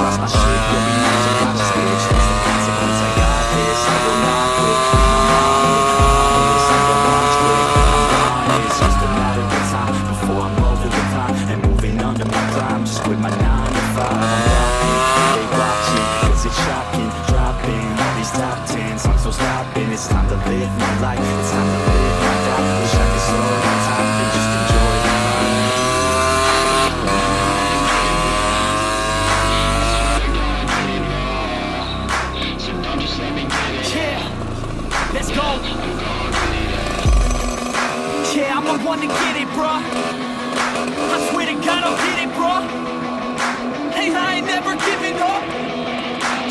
cross my shit, you'll be nice and conscious, bitch. That's the consequence, I got this. I will not quit, I'm on it. Promise I will launch quick, I'm gone. It's just a matter of time before I'm over the climb and moving under my prime. Just quit my 9 to 5. I'm rocking, they watching, cause it's shocking. Dropping all these top 10 songs, so stopping. It's time to live my life, it's time to live my life. Wish I could slow my time and just enjoy the ride. Yeah, let's go. Yeah, I'm the one to get it, bruh. I swear to God I'll get it, bruh. Hey, I ain't never giving up.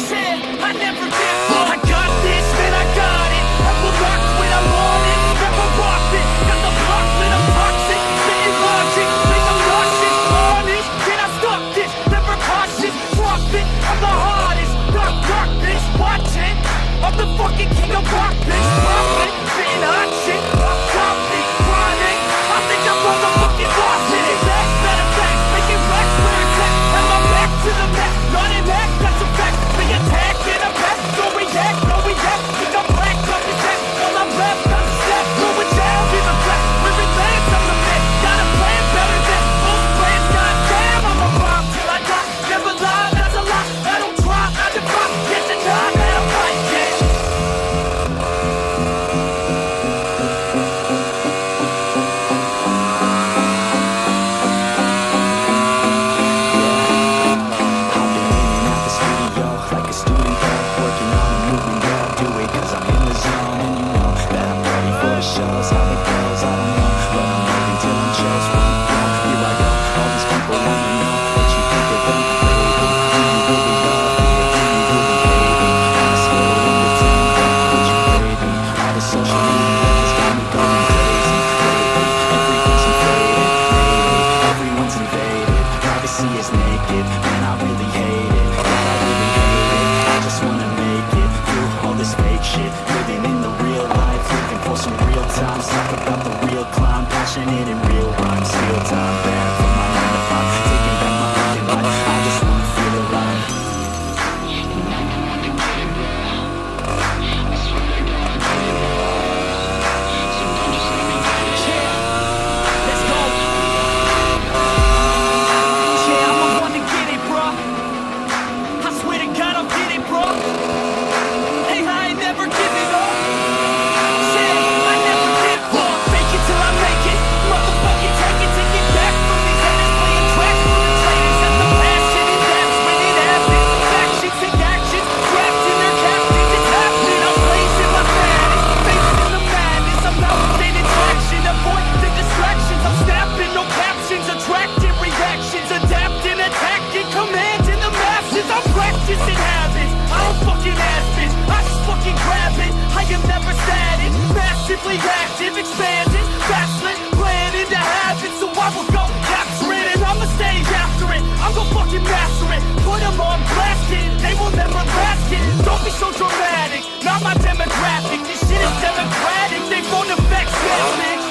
Yeah, I never give up. I got this, man, I got it. I will rock when I want it. Never rock it. Got the block lit, I'm toxic. Spitting logic, make them nauseous. Honest, can I stop this? Never cautious, drop it. I'm the hardest. Knock, knock, bitch, watch it. I'm the fucking king of rock, bitch. Pop it, spitting hot shit. I'm topic, chronic. I think I'm motherfucking lost in it. Matter of fact, making racks where it's at. And my back to the mat, running back, that's a fact. Be attacked in a back, no react, no react. Think I'm black, up his back. All I'm left, I'm step, going down in the back. Living lands on the bed, got a plan better than most plans. Goddamn, I'm a bomb till I die. Never lie, that's a lie. I don't try, I defy. Get the time, I don't fight, yeah. Shows how it goes, I don't know, but I'm waiting till I'm chose. Here I go, all these people wanna know what you think of them. Baby, do you really love me or do you really hate me? On a scale of 1 to 10, would you grade me? All the social media has got me going crazy. Lately, everything's inflated. Lately, everyone's invaded. Privacy is naked, man, I really hate it. God, I really hate it. I just wanna make it through all this fake shit. Living in the real life, living for some real times. Talk about the real climb, passionate in real rhymes. Steal time back from my 9 to 5, taking back my fucking life. I just wanna feel alive. Let's go. Yeah, I'm the one to get it, bruh. I swear to God I'll get it, bruh. Hey, I ain't never giving up. Practicing habits, I don't fucking ask bitch, I just fucking grab it. I am never static, massively active, expanding, backslid, planning to have it. So I will go capture it and I'ma stay after it. I'm gon' fucking master it, put them on blast it. They will never last it, don't be so dramatic. Not my demographic, this shit is democratic. They won't affect that bitch.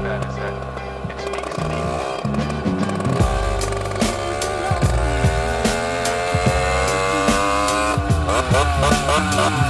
that is that it speaks to me.